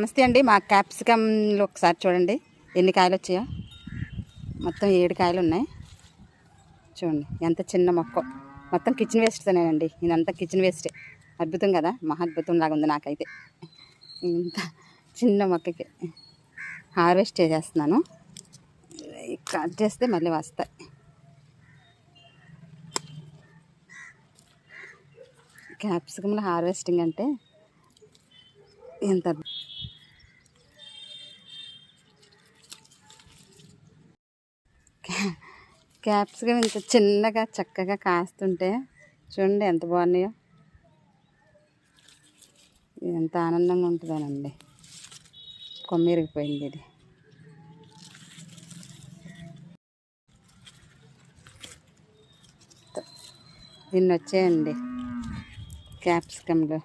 నమస్తే అండి. మా క్యాప్సికంలో ఒకసారి చూడండి ఎన్ని కాయలు వచ్చాయో. మొత్తం 7 కాయలు ఉన్నాయి. చూడండి ఎంత చిన్న మొక్క. మొత్తం కిచెన్ వేస్ట్తోనేనండి. ఇదంతా కిచెన్ వేస్టే. అద్భుతం కదా, మహా అద్భుతం లాగా ఉంది నాకైతే. ఇంత చిన్న మొక్కకి హార్వెస్ట్ చేసేస్తున్నాను. కట్ చేస్తే మళ్ళీ వస్తాయి. క్యాప్సికంలో హార్వెస్టింగ్ అంటే ఎంత క్యాప్సికం ఇంత చిన్నగా చక్కగా కాస్తుంటే చూడండి ఎంత బాగున్నాయో. ఎంత ఆనందంగా ఉంటుందోనండి. కొమ్మిరిగిపోయింది ఇది. ఇన్ని వచ్చాయండి క్యాప్సికంలో.